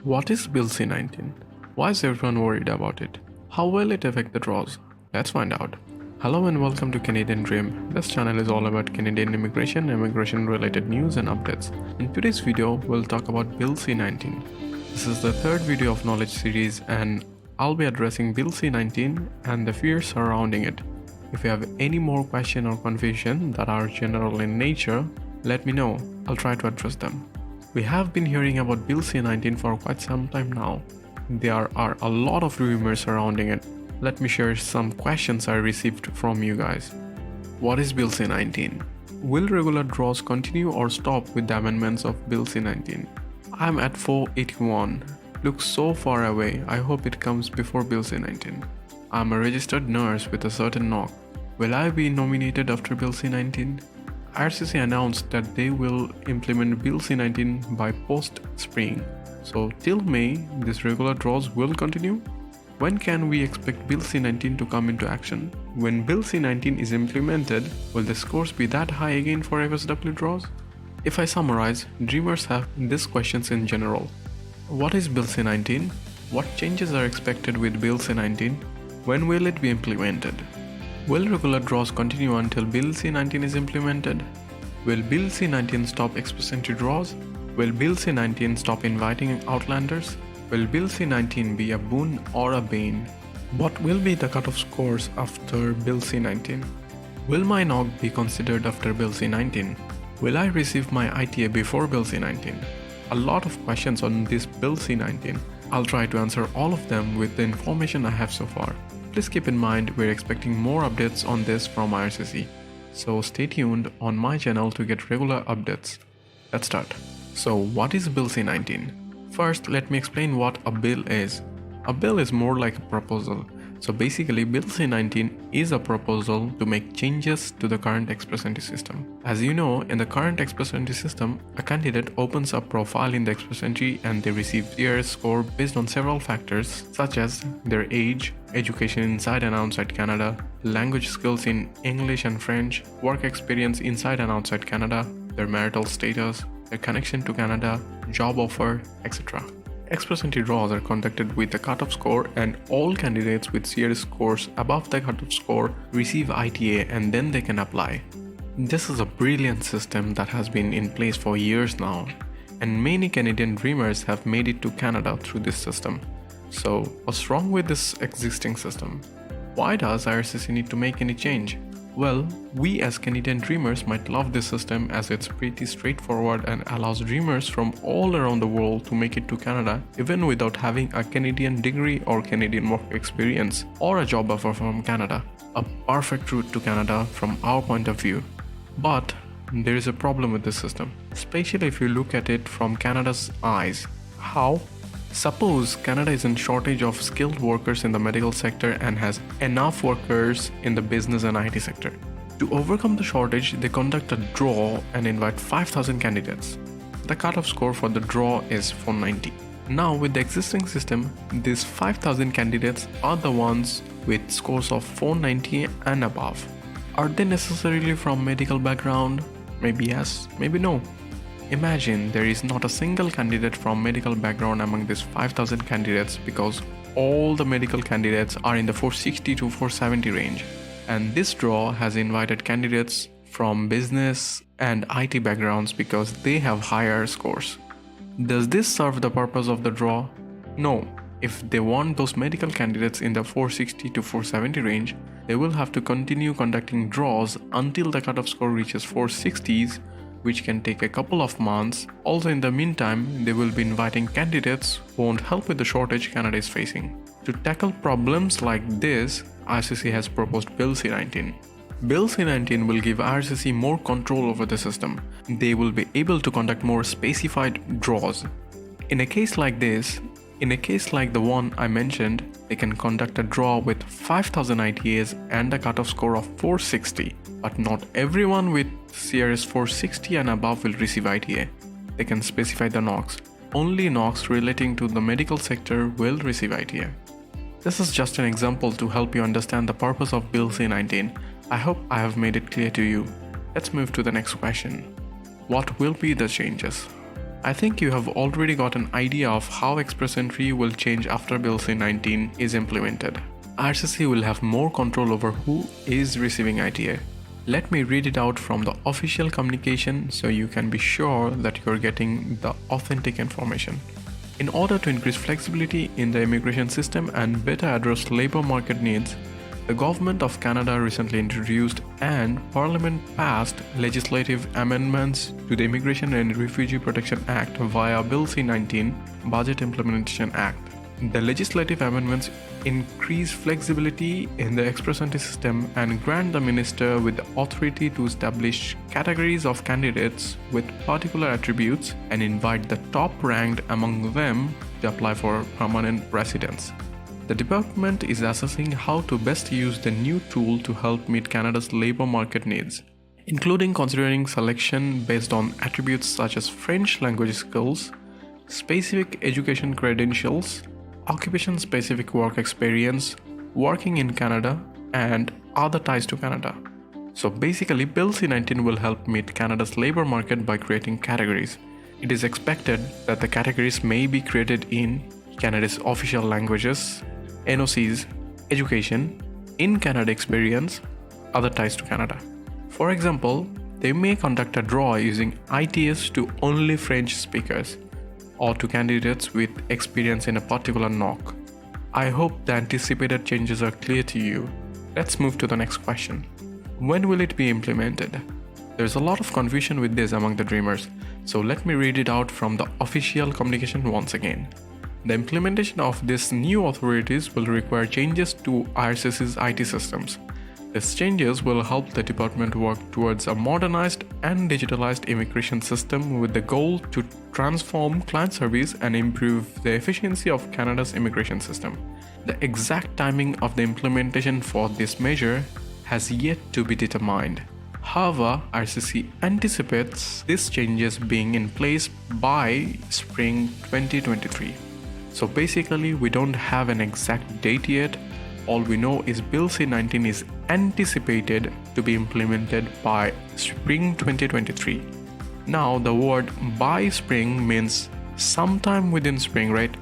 What is Bill C-19? Why is everyone worried about it? How will it affect the draws? Let's find out. Hello and welcome to Canadian Dream. This channel is all about Canadian immigration related news and updates. In today's video, we'll talk about Bill C-19. This is the third video of knowledge series and I'll be addressing Bill C-19 and the fears surrounding it. If you have any more question or confusion that are general in nature, let me know. I'll try to address them. We have been hearing about Bill C-19 for quite some time now. There are a lot of rumors surrounding it. Let me share some questions I received from you guys. What is Bill C-19? Will regular draws continue or stop with the amendments of Bill C-19? I'm at 481. Looks so far away. I hope it comes before Bill C-19. I'm a registered nurse with a certain knock. Will I be nominated after Bill C-19? IRCC announced that they will implement Bill C-19 by post-spring. So till May, these regular draws will continue? When can we expect Bill C-19 to come into action? When Bill C-19 is implemented, will the scores be that high again for FSW draws? If I summarize, dreamers have these questions in general. What is Bill C-19? What changes are expected with Bill C-19? When will it be implemented? Will regular draws continue until Bill C-19 is implemented? Will Bill C-19 stop express entry draws? Will Bill C-19 stop inviting outlanders? Will Bill C-19 be a boon or a bane? What will be the cutoff scores after Bill C-19? Will my knock be considered after Bill C-19? Will I receive my ITA before Bill C-19? A lot of questions on this Bill C-19. I'll try to answer all of them with the information I have so far. Please keep in mind we're expecting more updates on this from IRCC. So stay tuned on my channel to get regular updates. Let's start. So what is Bill C-19? First, let me explain what a bill is. A bill is more like a proposal. So basically, Bill C-19 is a proposal to make changes to the current express entry system. As you know, in the current express entry system, a candidate opens a profile in the express entry and they receive CRS score based on several factors such as their age, education inside and outside Canada, language skills in English and French, work experience inside and outside Canada, their marital status, their connection to Canada, job offer, etc. Express entry draws are conducted with a cutoff score and all candidates with CRS scores above the cutoff score receive ITA and then they can apply. This is a brilliant system that has been in place for years now and many Canadian dreamers have made it to Canada through this system. So what's wrong with this existing system? Why does IRCC need to make any change? Well, we as Canadian dreamers might love this system as it's pretty straightforward and allows dreamers from all around the world to make it to Canada even without having a Canadian degree or Canadian work experience or a job offer from Canada. A perfect route to Canada from our point of view. But there is a problem with this system, especially if you look at it from Canada's eyes. How? Suppose Canada is in shortage of skilled workers in the medical sector and has enough workers in the business and IT sector. To overcome the shortage, they conduct a draw and invite 5,000 candidates. The cutoff score for the draw is 490. Now with the existing system, these 5,000 candidates are the ones with scores of 490 and above. Are they necessarily from medical background? Maybe yes, maybe no. Imagine there is not a single candidate from medical background among these 5,000 candidates because all the medical candidates are in the 460 to 470 range. And this draw has invited candidates from business and IT backgrounds because they have higher scores. Does this serve the purpose of the draw? No. If they want those medical candidates in the 460 to 470 range, they will have to continue conducting draws until the cutoff score reaches 460s, which can take a couple of months. Also in the meantime, they will be inviting candidates who won't help with the shortage Canada is facing. To tackle problems like this, IRCC has proposed Bill C-19. Bill C-19 will give IRCC more control over the system. They will be able to conduct more specified draws. In a case like the one I mentioned, they can conduct a draw with 5,000 ITAs and a cutoff score of 460. But not everyone with CRS 460 and above will receive ITA. They can specify the knocks. Only knocks relating to the medical sector will receive ITA. This is just an example to help you understand the purpose of Bill C-19. I hope I have made it clear to you. Let's move to the next question. What will be the changes? I think you have already got an idea of how express entry will change after Bill C-19 is implemented. IRCC will have more control over who is receiving ITA. Let me read it out from the official communication so you can be sure that you're getting the authentic information. In order to increase flexibility in the immigration system and better address labor market needs, the Government of Canada recently introduced and Parliament passed legislative amendments to the Immigration and Refugee Protection Act via Bill C-19 Budget Implementation Act. The legislative amendments increase flexibility in the express entry system and grant the minister with the authority to establish categories of candidates with particular attributes and invite the top ranked among them to apply for permanent residence. The department is assessing how to best use the new tool to help meet Canada's labor market needs, including considering selection based on attributes such as French language skills, specific education credentials, occupation-specific work experience, working in Canada, and other ties to Canada. So basically, Bill C-19 will help meet Canada's labor market by creating categories. It is expected that the categories may be created in Canada's official languages, NOCs, education, in Canada experience, other ties to Canada. For example, they may conduct a draw using ITS to only French speakers or to candidates with experience in a particular NOC. I hope the anticipated changes are clear to you. Let's move to the next question. When will it be implemented? There's a lot of confusion with this among the dreamers, so let me read it out from the official communication once again. The implementation of these new authorities will require changes to IRCC's IT systems. These changes will help the department work towards a modernized and digitalized immigration system with the goal to transform client service and improve the efficiency of Canada's immigration system. The exact timing of the implementation for this measure has yet to be determined. However, IRCC anticipates these changes being in place by spring 2023. So basically, we don't have an exact date yet. All we know is Bill C-19 is anticipated to be implemented by spring 2023. Now, the word by spring means sometime within spring, right?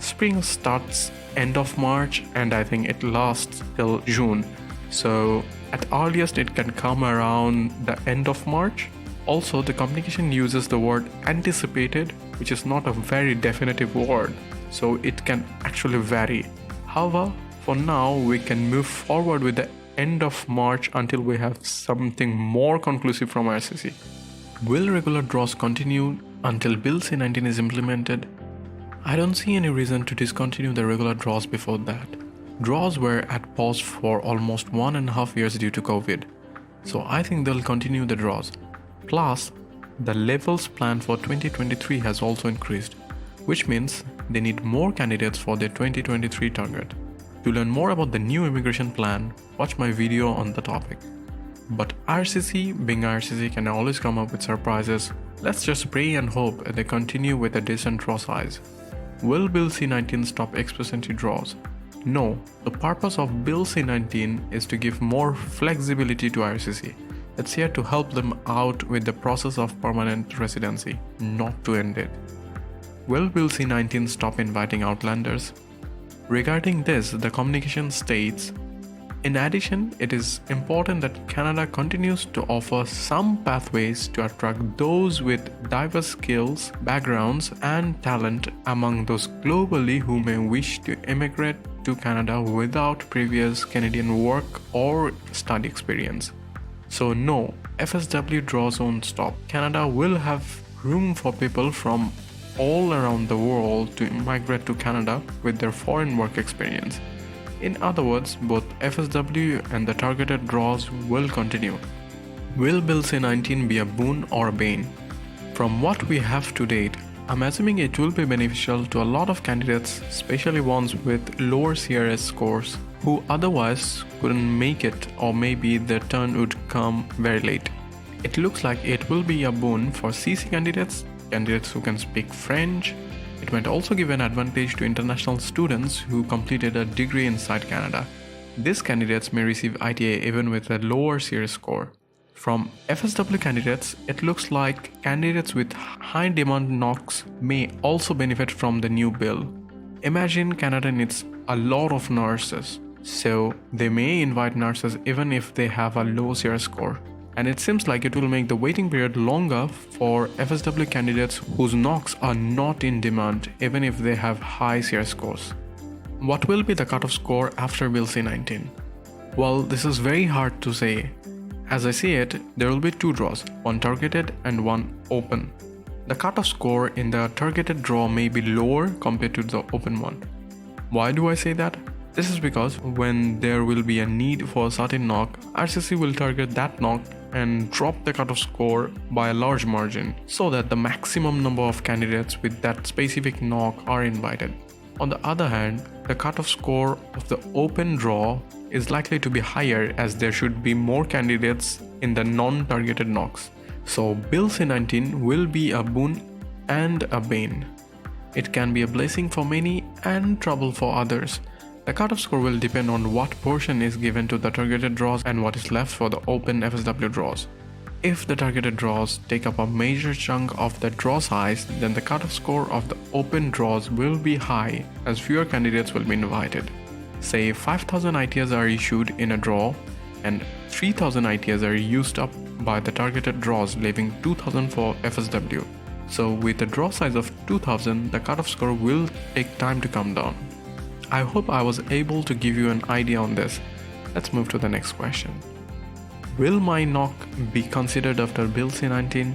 Spring starts end of March and I think it lasts till June. So at earliest it can come around the end of March. Also, the communication uses the word anticipated, which is not a very definitive word, so it can actually vary. However, for now, we can move forward with the end of March until we have something more conclusive from IRCC. Will regular draws continue until Bill C-19 is implemented? I don't see any reason to discontinue the regular draws before that. Draws were at pause for almost 1.5 years due to COVID, so I think they'll continue the draws. Plus, the levels planned for 2023 has also increased, which means they need more candidates for their 2023 target. To learn more about the new immigration plan, watch my video on the topic. But IRCC, being IRCC, can always come up with surprises. Let's just pray and hope they continue with a decent draw size. Will Bill C-19 stop express entry draws? No, the purpose of Bill C-19 is to give more flexibility to IRCC. It's here to help them out with the process of permanent residency, not to end it. Will Bill C-19 stop inviting outlanders? Regarding this, the communication states, in addition, it is important that Canada continues to offer some pathways to attract those with diverse skills, backgrounds, and talent among those globally who may wish to immigrate to Canada without previous Canadian work or study experience. So no, FSW draws won't stop. Canada will have room for people from all around the world to migrate to Canada with their foreign work experience. In other words, both FSW and the targeted draws will continue. Will Bill C-19 be a boon or a bane? From what we have to date, I'm assuming it will be beneficial to a lot of candidates, especially ones with lower CRS scores who otherwise couldn't make it, or maybe their turn would come very late. It looks like it will be a boon for CC candidates who can speak French. It might also give an advantage to international students who completed a degree inside Canada. These candidates may receive ITA even with a lower CRS score. From FSW candidates, it looks like candidates with high demand knocks may also benefit from the new bill. Imagine Canada needs a lot of nurses, so they may invite nurses even if they have a low CR score. And it seems like it will make the waiting period longer for FSW candidates whose knocks are not in demand even if they have high CR scores. What will be the cutoff score after Bill C-19? Well, this is very hard to say. As I see it, there will be two draws, one targeted and one open. The cutoff score in the targeted draw may be lower compared to the open one. Why do I say that? This is because when there will be a need for a certain knock, IRCC will target that knock and drop the cutoff score by a large margin so that the maximum number of candidates with that specific knock are invited. On the other hand, the cutoff score of the open draw is likely to be higher as there should be more candidates in the non-targeted knocks. So Bill C-19 will be a boon and a bane. It can be a blessing for many and trouble for others. The cutoff score will depend on what portion is given to the targeted draws and what is left for the open FSW draws. If the targeted draws take up a major chunk of the draw size, then the cutoff score of the open draws will be high as fewer candidates will be invited. Say 5,000 ITs are issued in a draw and 3,000 ITs are used up by the targeted draws, leaving 2,000 for FSW. So with a draw size of 2,000, the cutoff score will take time to come down. I hope I was able to give you an idea on this. Let's move to the next question. Will my knock be considered after Bill C-19?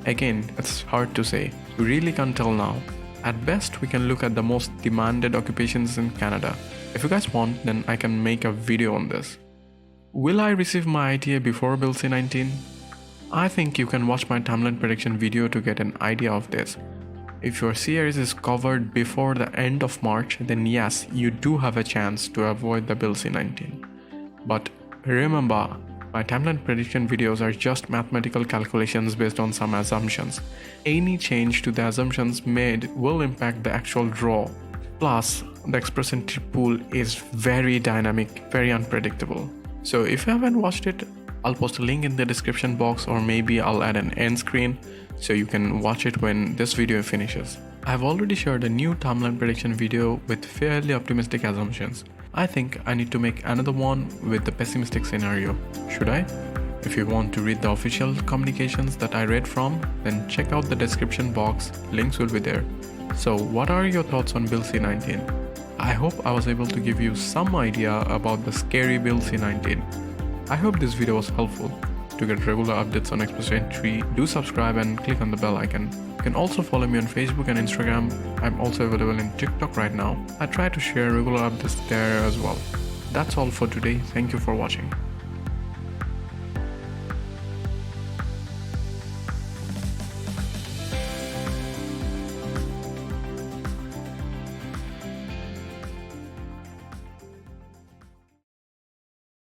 Again, it's hard to say. We really can't tell now. At best, we can look at the most demanded occupations in Canada. If you guys want, then I can make a video on this. Will I receive my ITA before Bill C-19? I think you can watch my timeline prediction video to get an idea of this. If your series is covered before the end of March, then yes, you do have a chance to avoid the Bill C-19. But remember, my timeline prediction videos are just mathematical calculations based on some assumptions. Any change to the assumptions made will impact the actual draw. Plus, the express entry pool is very dynamic, very unpredictable. So if you haven't watched it, I'll post a link in the description box, or maybe I'll add an end screen so you can watch it when this video finishes. I've already shared a new timeline prediction video with fairly optimistic assumptions. I think I need to make another one with the pessimistic scenario. Should I? If you want to read the official communications that I read from, then check out the description box, links will be there. So what are your thoughts on Bill C-19? I hope I was able to give you some idea about the scary Bill C-19. I hope this video was helpful. To get regular updates on express entry, do subscribe and click on the bell icon. You can also follow me on Facebook and Instagram. I'm also available in TikTok right now. I try to share regular updates there as well. That's all for today. Thank you for watching.